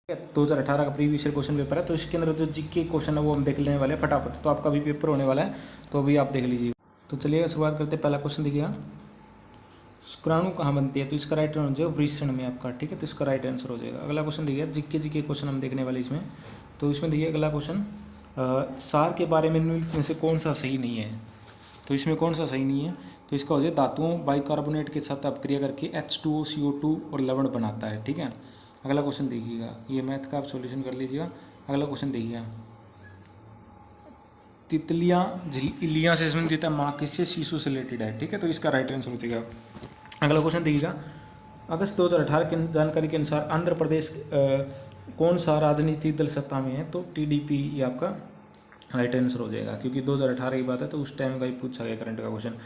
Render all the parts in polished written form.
2018 का previous year question paper है, तो इसके अंदर जो जीके क्वेश्चन है वो हम देख लेने वाले हैं फटाफट। तो आपका भी पेपर होने वाला है, तो अभी आप देख लीजिए। तो चलिए शुरुआत करते हैं। पहला क्वेश्चन देखिएगा, शुक्राणु कहाँ बनती है? तो इसका राइट आंसर हो जाएगा वृषण में आपका, ठीक है। तो इसका राइट आंसर हो जाएगा। अगला क्वेश्चन देखिए, जीके क्वेश्चन हम देखने वाले इसमें। तो इसमें देखिए अगला क्वेश्चन, सार के बारे में निम्नलिखित में से कौन सा सही नहीं है? तो इसमें कौन सा सही नहीं है? तो इसका हो जाए धातुओं बाइकार्बोनेट के साथ अपक्रिया करके H2O CO2 और लवण बनाता है, ठीक है। अगला क्वेश्चन देखिएगा, ये मैथ का आप सॉल्यूशन कर लीजिएगा। अगला क्वेश्चन देखिएगा, तितलियाँ इलियाँ से संबंधित है, माँ किससे? शिशु से रिलेटेड है, ठीक है। तो इसका राइट आंसर हो जाएगा। अगला क्वेश्चन देखिएगा, अगस्त 2018 की जानकारी के अनुसार आंध्र प्रदेश कौन सा राजनीतिक दल सत्ता में है? तो TDP ये आपका राइट आंसर हो जाएगा, क्योंकि 2018 की बात है तो उस टाइम का ही पूछा गया करंट का क्वेश्चन।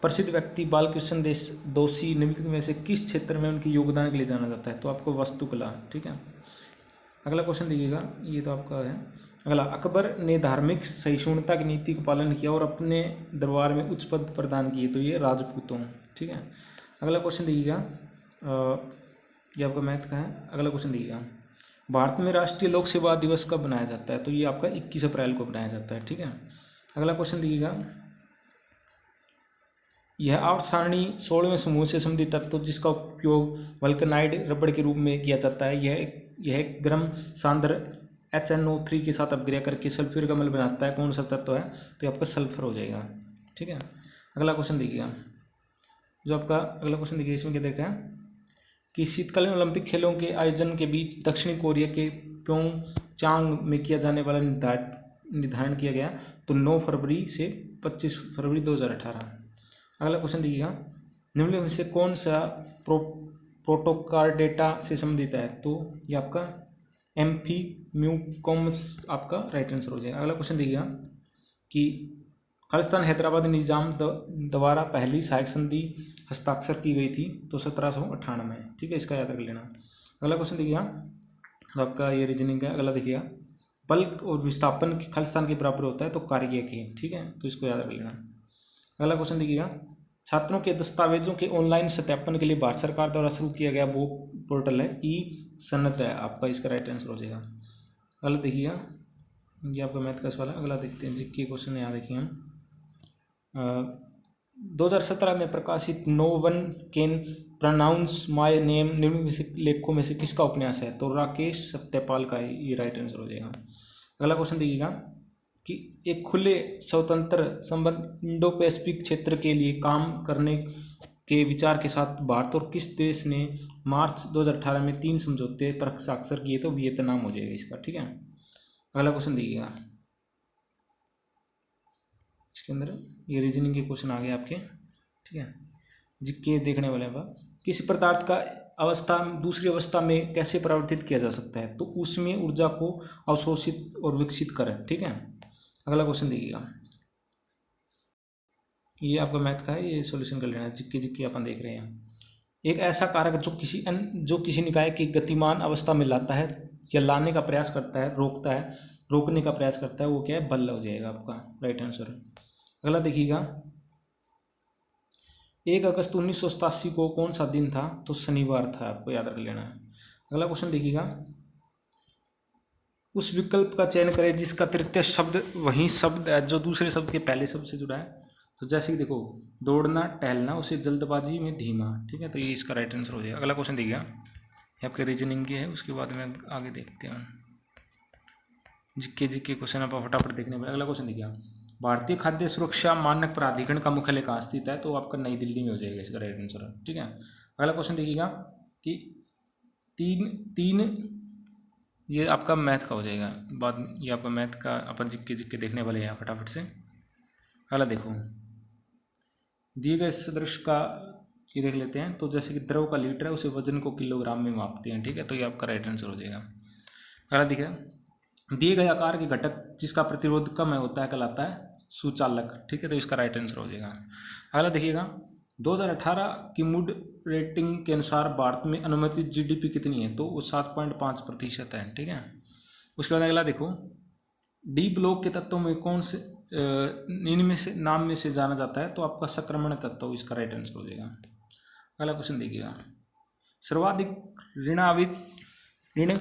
प्रसिद्ध व्यक्ति बालकृष्ण दोषी निम्नलिखित में से किस क्षेत्र में उनके योगदान के लिए जाना जाता है? तो आपको वास्तुकला, ठीक है। अगला क्वेश्चन देखिएगा, ये तो आपका है। अगला, अकबर ने धार्मिक सहिष्णुता की नीति का पालन किया और अपने दरबार में उच्च पद प्रदान किए, तो ये राजपूतों, ठीक है। अगला क्वेश्चन देखिएगा, ये आपका मैथ का है। अगला क्वेश्चन देखिएगा, भारत में राष्ट्रीय लोक सेवा दिवस कब बनाया जाता है? तो ये आपका 21 अप्रैल को बनाया जाता है, ठीक है। अगला क्वेश्चन देखिएगा, यह आवर्त सारणी 16वें समूह से संबंधित तत्व जिसका उपयोग वल्कनाइड रबड़ के रूप में किया जाता है, यह गर्म सांद्र HNO3 के साथ अपक्रिया करके सल्फ्यूरिक अम्ल बनाता है, कौन सा तत्व है? तो ये आपका सल्फर हो जाएगा, ठीक है। अगला क्वेश्चन देखिएगा, जो आपका अगला क्वेश्चन देखिए, इसमें क्या देखा है कि शीतकालीन ओलंपिक खेलों के आयोजन के बीच दक्षिणी कोरिया के प्योंगचांग में किया जाने वाला निर्धारण किया गया, तो 9 फरवरी से 25 फरवरी 2018। अगला क्वेश्चन देखिएगा, निम्नलिखित में से कौन सा प्रोटोकॉल डेटा से संबंधित है? तो ये आपका एम्फीम्यूकॉमस आपका राइट आंसर हो जाएगा। अगला क्वेश्चन देखिएगा कि खालिस्तान हैदराबाद निजाम द्वारा पहली सहायक संधि हस्ताक्षर की गई थी, तो 1798 में, ठीक है। इसका याद रख लेना। अगला क्वेश्चन देखिएगा, तो आपका ये रीजनिंग है। अगला देखिएगा, बल्क और विस्थापन खालिस्तान के बराबर होता है, तो कार्य के, ठीक है। तो इसको याद रख लेना। अगला क्वेश्चन देखिएगा, छात्रों के दस्तावेजों के ऑनलाइन सत्यापन के लिए भारत सरकार द्वारा शुरू किया गया वो पोर्टल है ई-सनद है आपका, इसका राइट आंसर हो जाएगा। अगला देखिएगा, ये आपका मैथ का सवाल है। अगला देखते हैं जीके क्वेश्चन, यहाँ देखिए हम 2017 में प्रकाशित no one can pronounce my name निम्नलिखित लेखकों में से किसका उपन्यास है? तो राकेश सत्यपाल का है, ये राइट आंसर हो जाएगा। अगला क्वेश्चन देखिएगा कि एक खुले स्वतंत्र संबंध इंडो पैसिफिक क्षेत्र के लिए काम करने के विचार के साथ भारत और किस देश ने मार्च 2018 में 3 समझौते पर हस्ताक्षर किए? तो वियतनाम हो जाएगा इसका, ठीक है। अगला क्वेश्चन देखिएगा, इसके अंदर ये रीजनिंग के क्वेश्चन आ गए आपके, ठीक है। जीके देखने वाले हैं। किसी पदार्थ का अवस्था दूसरी अवस्था में कैसे परिवर्तित किया जा सकता है? तो उसमें ऊर्जा को अवशोषित और विकसित करें, ठीक है। अगला क्वेश्चन देखिएगा, ये आपका मैथ का है, ये सॉल्यूशन कर लेना। जीके अपन देख रहे हैं, एक ऐसा कारक जो किसी निकाय की गतिमान अवस्था में लाता है या लाने का प्रयास करता है, रोकने का प्रयास करता है, वो क्या है? बल हो जाएगा आपका, राइट आंसर। अगला देखिएगा, 1 अगस्त 1987 को कौन सा दिन था? तो शनिवार था, आपको याद रख लेना है। अगला क्वेश्चन देखिएगा, उस विकल्प का चयन करें जिसका तृतीय शब्द वही शब्द है जो दूसरे शब्द के पहले शब्द से जुड़ा है। तो जैसे कि देखो, दौड़ना, टहलना, उसे जल्दबाजी में धीमा, ठीक है। तो ये इसका राइट आंसर हो जाएगा। अगला क्वेश्चन देखिएगा, ये आपके रीजनिंग के है, उसके बाद में आगे देखते हैं जीके क्वेश्चन आप फटाफट देखने में। अगला क्वेश्चन देखिए, भारतीय खाद्य सुरक्षा मानक प्राधिकरण का मुख्यालय कहाँ स्थित है? तो आपका नई दिल्ली में हो जाएगा इसका राइट आंसर, ठीक है। अगला क्वेश्चन देखिएगा कि तीन ये आपका मैथ का हो जाएगा, बाद ये आपका मैथ का अपन जीके देखने वाले हैं फटाफट से। अगला देखो, दिए गए सदृश का ये देख लेते हैं। तो जैसे कि द्रव का लीटर है, उसे वजन को किलोग्राम में मापते हैं, ठीक है। तो ये आपका राइट आंसर हो जाएगा। अगला देखिए, दिए गए आकार के घटक जिसका प्रतिरोध कम होता है कहलाता है सुचालक, ठीक है। तो इसका राइट आंसर हो जाएगा। अगला देखिएगा, 2018 की मूड रेटिंग के अनुसार भारत में अनुमानित जीडीपी कितनी है? तो वो 7.5% है, ठीक है। उसके बाद अगला देखो, डी ब्लॉक के तत्वों में कौन से इनमें से नाम में से जाना जाता है? तो आपका संक्रमण तत्व, इसका राइट आंसर हो जाएगा। अगला क्वेश्चन देखिएगा, सर्वाधिक ऋण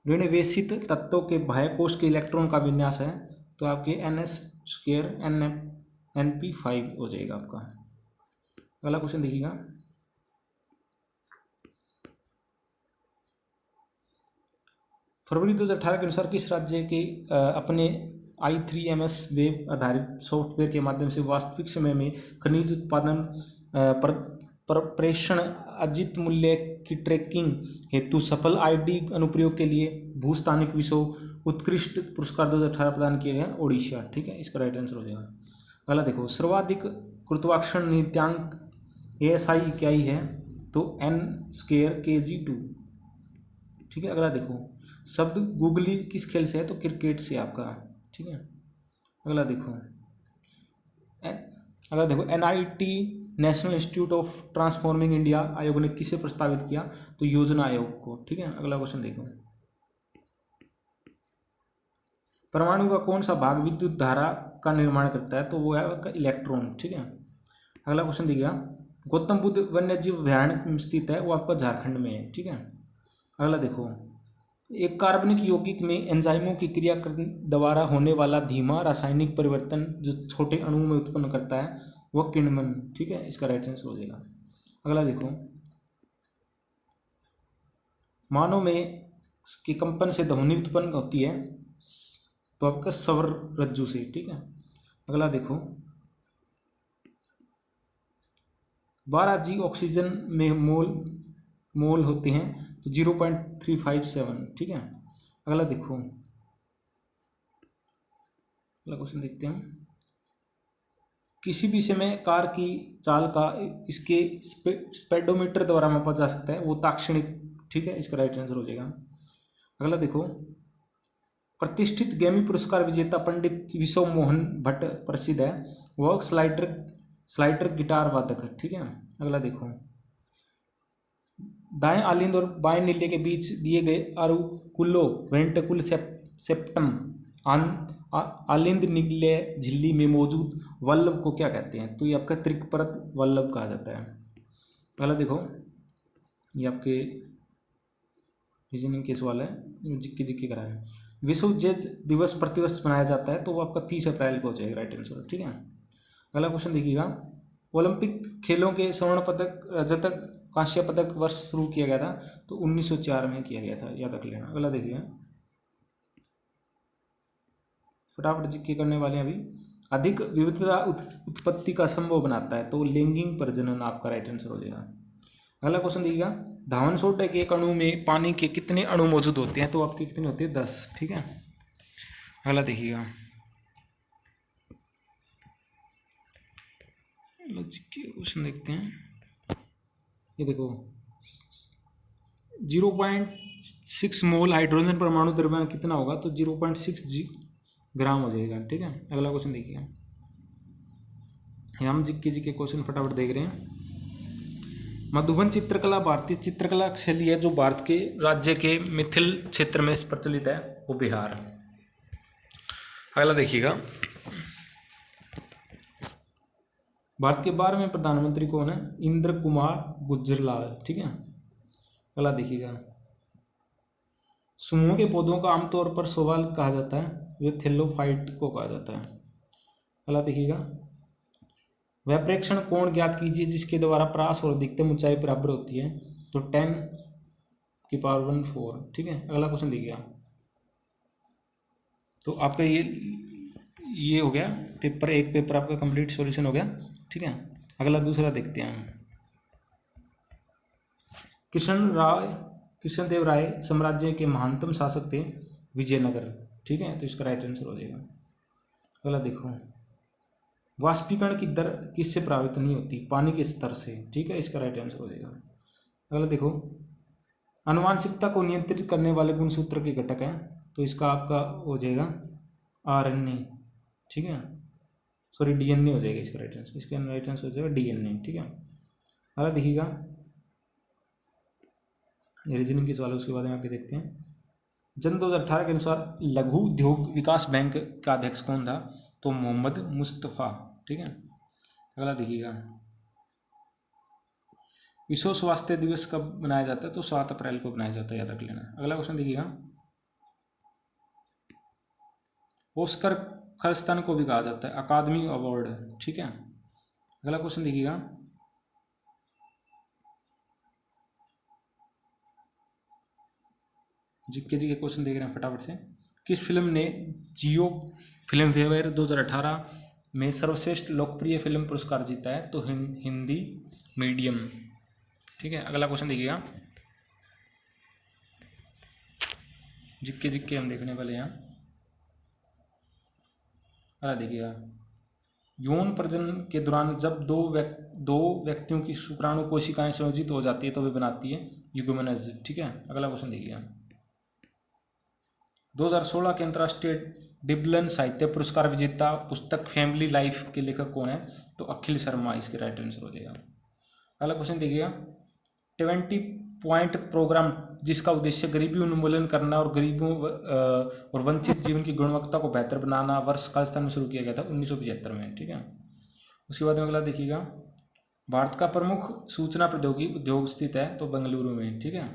ऋणवेशित तत्वों के बाह्य कोश के इलेक्ट्रॉन का विन्यास है तो आपके NS² NP5 हो जाएगा आपका। अगला क्वेश्चन देखिएगा, फरवरी 2018 के अनुसार किस राज्य के अपने I3MS वेब आधारित सॉफ्टवेयर के माध्यम से वास्तविक समय में खनिज उत्पादन प्रेषण अर्जित मूल्य की ट्रैकिंग हेतु सफल ID अनुप्रयोग के लिए भूस्थानिक विषयों उत्कृष्ट पुरस्कार 2018 प्रदान किया गया? ओडिशा। ठीक है, इसका राइट आंसर हो जाएगा। अगला देखो, सर्वाधिक गुरुत्वाकर्षण नियतांक ASI इकाई है तो N² kg2। ठीक है, अगला देखो, शब्द गूगली किस खेल से है तो क्रिकेट से आपका। ठीक है, अगला देखो NIT national institute of transforming India आयोग ने किसे प्रस्तावित किया तो योजना आयोग को। ठीक है, अगला क्वेश्चन देखो, परमाणु का कौन सा भाग विद्युत धारा का निर्माण करता है तो वो है आपका इलेक्ट्रॉन। ठीक है, अगला क्वेश्चन देखिएगा, गौतम बुद्ध वन्यजीव अभयारण्य स्थित है वो आपका झारखंड में है। ठीक है, अगला देखो, एक कार्बनिक यौगिक में एंजाइमों की क्रिया द्वारा होने वाला धीमा रासायनिक परिवर्तन जो छोटे अणुओं में उत्पन्न करता है वह किण्वन। ठीक है, इसका राइट आंसर हो जाएगा। अगला देखो, मानव में के कंपन से ध्वनि उत्पन्न होती है तो आपका स्वर रज्जु से। ठीक है, अगला देखो, 12G ऑक्सीजन में मोल होते हैं तो 0.357। ठीक है, अगला देखो, अगला क्वेश्चन देखते हैं, किसी भी समय कार की चाल का इसके स्पीडोमीटर द्वारा मापा जा सकता है वो ताक्षणिक। ठीक है, इसका राइट आंसर हो जाएगा। अगला देखो, प्रतिष्ठित ग्रैमी पुरस्कार विजेता पंडित विश्व मोहन भट्ट प्रसिद्ध है वह स्लाइडर गिटार वादक है। ठीक है, अगला देखो, दाएं आलिंद और बाएं नीले के बीच दिए गए आरुकुलो वेंट्रिकुल सेप्टम आलिंद नीले झिल्ली में मौजूद वल्लभ को क्या कहते हैं तो ये आपका त्रिकपरत वल्लभ कहा जाता है। पहला देखो, ये आपके रीजनिंग के सवाल है, जिक्के करा है। विश्व जज दिवस प्रतिवर्ष मनाया जाता है तो वो आपका 30 अप्रैल को हो जाएगा राइट आंसर। ठीक है, अगला क्वेश्चन देखिएगा, ओलंपिक खेलों के स्वर्ण पदक रजतक कांस्य पदक वर्ष शुरू किया गया था तो 1904 में किया गया था, याद रख लेना। अगला देखिए, फटाफट जिक्के करने वाले हैं अभी, अधिक विविधता उत्पत्ति का संभव बनाता है तो लैंगिक प्रजनन आपका राइट आंसर हो जाएगा। अगला क्वेश्चन देखिएगा, धावन सोडा के एक अणु में पानी के कितने अणु मौजूद होते हैं तो आपके कितने होते हैं 10। ठीक है, अगला देखिएगा, क्वेश्चन देखते हैं, ये देखो 0.6 मोल हाइड्रोजन परमाणु द्रव्यमान कितना होगा तो 0.6 ग्राम हो जाएगा। ठीक है, अगला क्वेश्चन देखिए, हम जिक्के क्वेश्चन फटाफट देख रहे हैं। मधुबन चित्रकला भारतीय चित्रकला शैली है जो भारत के राज्य के मिथिल क्षेत्र में प्रचलित है वो बिहार। अगला देखिएगा, भारत के 12वें प्रधानमंत्री कौन है इंद्र कुमार गुजराल। ठीक है, अगला देखिएगा, समूह के पौधों का आमतौर पर शैवाल कहा जाता है वे थैलोफाइट को कहा जाता है। अगला देखिएगा, वह प्रेक्षण कोण ज्ञात कीजिए जिसके द्वारा परास और अधिकतम ऊंचाई बराबर होती है तो 10⁴। ठीक है, अगला क्वेश्चन देखिएगा, तो आपका ये हो गया पेपर एक, पेपर आपका कंप्लीट सॉल्यूशन हो गया। ठीक है, अगला दूसरा देखते हैं, कृष्णदेव राय साम्राज्य के महानतम शासक थे विजयनगर। ठीक है, तो इसका राइट आंसर हो जाएगा। अगला देखो, वाष्पीकरण की दर किससे प्रभावित नहीं होती पानी के स्तर से। ठीक है, इसका राइट आंसर हो जाएगा। अगला देखो, आनुवांशिकता को नियंत्रित करने वाले गुणसूत्र के घटक हैं तो इसका आपका हो जाएगा RNA। ठीक है, सॉरी DNA हो जाएगा इसका राइट आंसर, इसका राइट आंसर हो जाएगा DNA। ठीक है, अगला देखिएगा, रीजनिंग के सवाल उसके बाद में आगे देखते हैं। जन 2018 के अनुसार लघु उद्योग विकास बैंक का अध्यक्ष कौन था तो मोहम्मद मुस्तफ़ा। ठीक है, अगला देखिएगा, विश्व स्वास्थ्य दिवस कब मनाया जाता है तो 7 अप्रैल को मनाया जाता है, याद रख लेना। अगला क्वेश्चन देखिएगा, ऑस्कर खालिस्तान को भी कहा जाता है, अकादमी अवार्ड, ठीक है। अगला क्वेश्चन देखिएगा, जीके जी के क्वेश्चन देख रहे हैं फटाफट से। किस फिल्म ने जियो फिल्म फेयर 2018 में सर्वश्रेष्ठ लोकप्रिय फिल्म पुरस्कार जीता है? तो हिंदी मीडियम, ठीक है। अगला क्वेश्चन देखिएगा, जिक्के हम देखने वाले हैं। अगला देखिएगा, यौन प्रजनन के दौरान जब दो व्यक्तियों की शुक्राणु कोशिकाएं संयोजित हो जाती है तो वे बनाती है युग्मनज, ठीक है। अगला क्वेश्चन देखिएगा, 2016 के अंतर्राष्ट्रीय डिबलन साहित्य पुरस्कार विजेता पुस्तक फैमिली लाइफ के लेखक कौन है? तो अखिल शर्मा इसके राइट आंसर हो जाएगा। अगला क्वेश्चन देखिएगा, 20 पॉइंट प्रोग्राम जिसका उद्देश्य गरीबी उन्मूलन करना और गरीबों और वंचित जीवन की गुणवत्ता को बेहतर बनाना वर्ष खालिस्तान में शुरू किया गया था 1975 में, ठीक है। उसके बाद में अगला देखिएगा, भारत का प्रमुख सूचना प्रौद्योगिकी उद्योग स्थित है? तो बेंगलुरु में, ठीक है।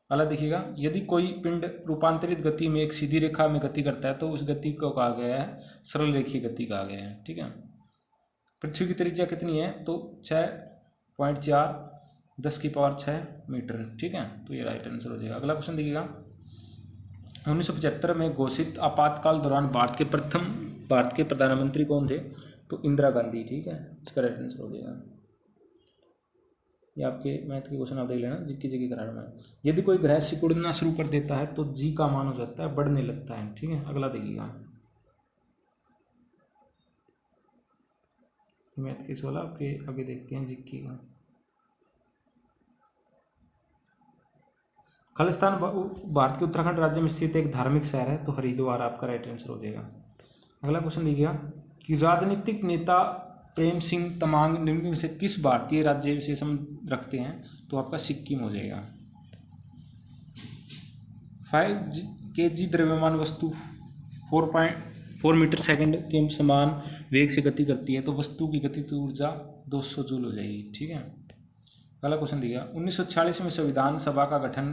अगला देखिएगा, यदि कोई पिंड रूपांतरित गति में एक सीधी रेखा में गति करता है तो उस गति को कहा गया है सरल रेखीय गति कहा गया है, ठीक है। पृथ्वी की त्रिज्या कितनी है? तो 6.4 10⁶ मीटर, ठीक है। तो ये राइट आंसर हो जाएगा। अगला क्वेश्चन देखिएगा, 1975 में घोषित आपातकाल दौरान भारत के प्रधानमंत्री कौन थे? तो इंदिरा गांधी, ठीक है। इसका राइट आंसर हो जाएगा। ये आपके मैथ के क्वेश्चन आप देख लेना, जिक्की करार में। यदि कोई ग्रह सिकुड़ना शुरू कर देता है तो जी का मान हो जाता है बढ़ने लगता है, ठीक है। अगला देखिएगा, मैथ के सवाल आपके आगे देखते हैं जिक्की का। खालिस्तान भारत के उत्तराखंड राज्य में स्थित एक धार्मिक शहर है? तो हरिद्वार आपका राइट आंसर हो जाएगा। अगला क्वेश्चन देखिएगा कि राजनीतिक नेता प्रेम सिंह तमांग निम्न में से किस भारतीय राज्य से संबंध रखते हैं? तो आपका सिक्किम हो जाएगा। 5 kg द्रव्यमान वस्तु 4.4 मीटर सेकंड के समान वेग से गति करती है तो वस्तु की गतिज ऊर्जा 200 जूल हो जाएगी, ठीक है। अगला क्वेश्चन दिया, 1946 में संविधान सभा का गठन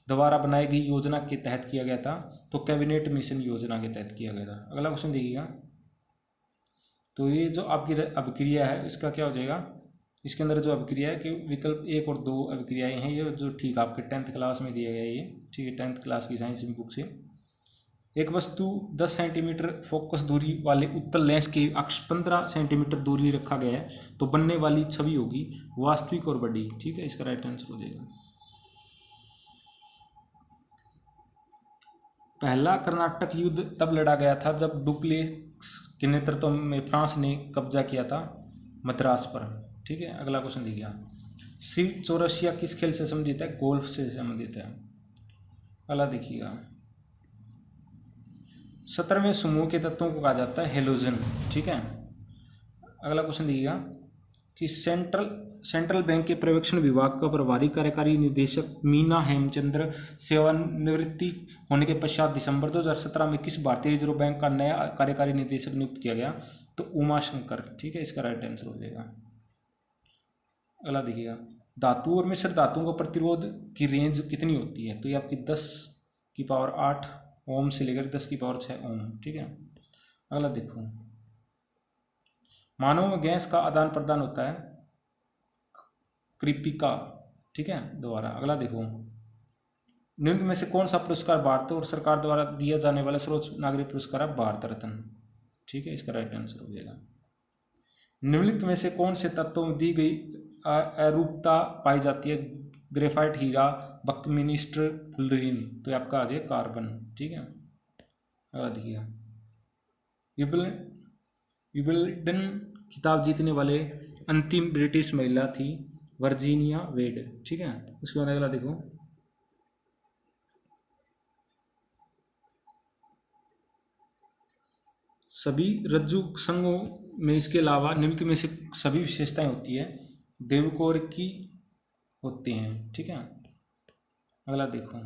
द्वारा बनाई गई योजना के तहत किया गया था? तो कैबिनेट मिशन योजना के तहत किया गया था। अगला क्वेश्चन देखिएगा, तो ये जो आपकी अभिक्रिया है इसका क्या हो जाएगा? इसके अंदर जो अभिक्रिया है कि विकल्प 1 और 2 अभिक्रियाएं हैं, ये जो ठीक आपके 10th क्लास में दिया गया है, ये ठीक है 10th क्लास की साइंस बुक से। एक वस्तु 10 सेंटीमीटर फोकस दूरी वाले उत्तल लेंस के अक्ष 15 सेंटीमीटर दूरी रखा गया है तो बनने वाली छवि होगी वास्तविक और बड़ी, ठीक है। इसका राइट आंसर हो जाएगा। पहला कर्नाटक युद्ध तब लड़ा गया था जब डुप्लेक्स के नेतृत्व में फ्रांस ने कब्जा किया था मद्रास पर, ठीक है। अगला क्वेश्चन देखिए, सी चौरसिया किस खेल से संबंधित है? गोल्फ से संबंधित है। अगला देखिएगा, 17वें समूह के तत्वों को कहा जाता है हेलोजन, ठीक है। अगला क्वेश्चन देखिएगा कि सेंट्रल बैंक के पर्यवेक्षण विभाग का प्रभारी कार्यकारी निदेशक मीना हेमचंद्र सेवानिवृत्ति होने के पश्चात दिसंबर 2017 में किस भारतीय रिजर्व बैंक का नया कार्यकारी निदेशक नियुक्त किया गया? तो उमा शंकर, ठीक है। इसका राइट आंसर हो जाएगा। अगला देखिएगा, धातु और मिश्र धातुओं का प्रतिरोध की रेंज कितनी होती है? तो ये आपकी 10⁸ ओम से लेकर 10⁶ ओम, ठीक है। अगला देखो, मानव में गैस का आदान प्रदान होता है कृपिका, ठीक है, द्वारा। अगला देखो, निम्न में से कौन सा पुरस्कार भारत और सरकार द्वारा दिया जाने वाला सर्वोच्च नागरिक पुरस्कार है? भारत रत्न, ठीक है। इसका राइट आंसर हो जाएगा। निम्नलिखित में से कौन से तत्वों में दी गई अरूपता पाई जाती है? ग्रेफाइट, हीरा, बकमिनिस्टर, फुलरीन, तो आपका आ जाए कार्बन, ठीक है। अगला देखिए, विंबलडन खिताब जीतने वाले अंतिम ब्रिटिश महिला थी वर्जीनिया वेड, ठीक है। उसके बाद अगला देखो, सभी रज्जु संघों में इसके अलावा निम्नलिखित में से सभी विशेषताएं होती है देवकोर की होते हैं, ठीक है। अगला देखो,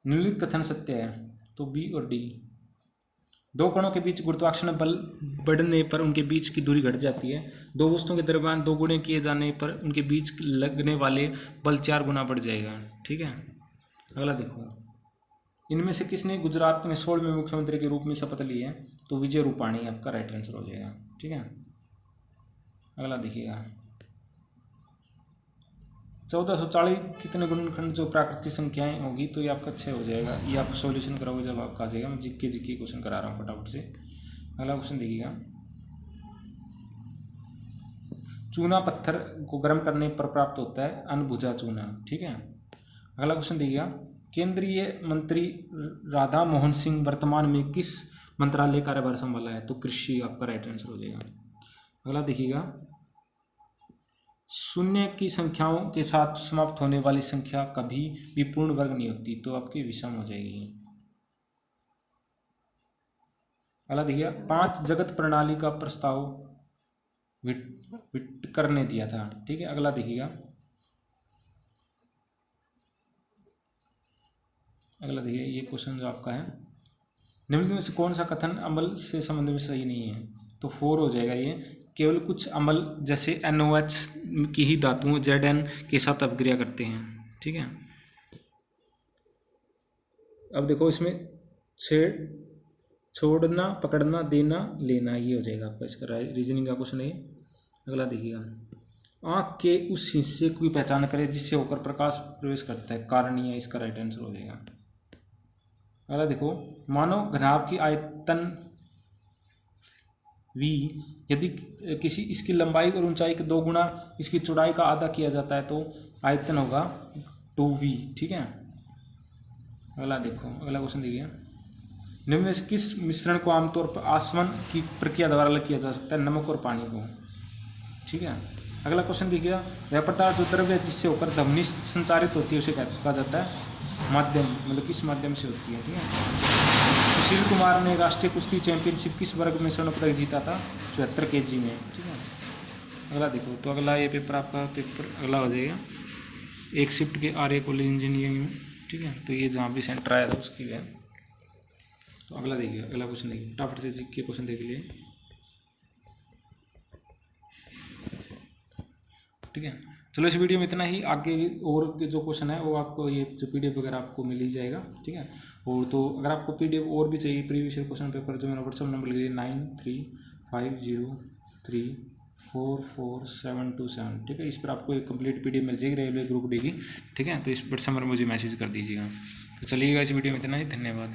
निम्नलिखित कथन सत्य है? तो बी और डी। दो कणों के बीच गुरुत्वाकर्षण बल बढ़ने पर उनके बीच की दूरी घट जाती है। दो वस्तुओं के दरमियान 2 गुणे किए जाने पर उनके बीच लगने वाले बल 4 गुना बढ़ जाएगा, ठीक है। अगला देखो, इनमें से किसने गुजरात में 16वें मुख्यमंत्री के रूप में शपथ ली है? तो विजय रूपाणी आपका राइट आंसर हो जाएगा। ठीक है, अगला देखिएगा 1440 कितने गुणनखंड जो प्राकृतिक संख्याएं होगी? तो ये आपका 6 हो जाएगा। ये आप सॉल्यूशन कराओगे जब आपका आ जाएगा। मैं जिक्के क्वेश्चन करा रहा हूँ फटाफट से। अगला क्वेश्चन देखिएगा, चूना पत्थर को गर्म करने पर प्राप्त होता है अनबुझा चूना। ठीक है, अगला क्वेश्चन देखिएगा, केंद्रीय मंत्री राधा मोहन सिंह वर्तमान में किस मंत्रालय कार्यभार संभाला है? तो कृषि आपका राइट आंसर हो जाएगा। अगला देखिएगा, शून्य की संख्याओं के साथ समाप्त होने वाली संख्या कभी भी पूर्ण वर्ग नहीं होती, तो आपकी विषम हो जाएगी। अगला देखिए, 5 जगत प्रणाली का प्रस्ताव विटकर ने दिया था। ठीक है, अगला देखिएगा, ये क्वेश्चन जो आपका है, निम्न में से कौन सा कथन अम्ल से संबंध में सही नहीं है? तो 4 हो जाएगा। ये केवल कुछ अम्ल जैसे NOH की ही धातुओं Zn के साथ अपक्रिया करते हैं। ठीक है, अब देखो इसमें छोड़ना, पकड़ना, देना, लेना, ये हो जाएगा आपका इसका रीजनिंग का क्वेश्चन है। अगला देखिएगा, आँख के उस हिस्से की पहचान करें जिससे होकर प्रकाश प्रवेश करता है। कारणीय इसका राइट आंसर हो जाएगा। अगला देखो, मानव घनाभ की आयतन v यदि किसी इसकी लंबाई और ऊंचाई के 2 गुना इसकी चौड़ाई का आधा किया जाता है तो आयतन होगा 2v। ठीक है, अगला देखो, अगला क्वेश्चन देखिए, निम्न में से किस मिश्रण को आमतौर पर आसवन की प्रक्रिया द्वारा अलग किया जा सकता है? नमक और पानी को। ठीक है, अगला क्वेश्चन देखिएगा, वह पदार्थ जो द्रव्य जिससे होकर ध्वनि संचारित होती है उसे कहा जाता है माध्यम, मतलब किस माध्यम से होती है। ठीक है, सुशील कुमार ने राष्ट्रीय कुश्ती चैंपियनशिप किस वर्ग में स्वर्ण पदक जीता था? 74 kg में। ठीक है, अगला देखो, तो अगला ये पेपर आपका अगला हो जाएगा एक शिफ्ट के आर्य कॉलेज इंजीनियरिंग में। ठीक है, तो ये जहाँ भी सेंटर आया था उसकी है। तो अगला देखिए, अगला क्वेश्चन देखिए, फटाफट से जीके क्वेश्चन देख लिए। ठीक है, चलो इस वीडियो में इतना ही। आगे और के जो क्वेश्चन है वो आपको ये जो PDF वगैरह आपको मिल ही जाएगा। ठीक है, और तो अगर आपको PDF और भी चाहिए प्रीवियस ईयर क्वेश्चन पेपर, जो मेरा व्हाट्सअप नंबर लिखिए 9350344727। ठीक है, इस पर आपको एक कंप्लीट PDF मिल जाएगी रेलवे ग्रुप डी की। ठीक है, तो इस व्हाट्सअप पर मुझे मैसेज कर दीजिएगा। तो चलिएगा, इस वीडियो में इतना ही। धन्यवाद।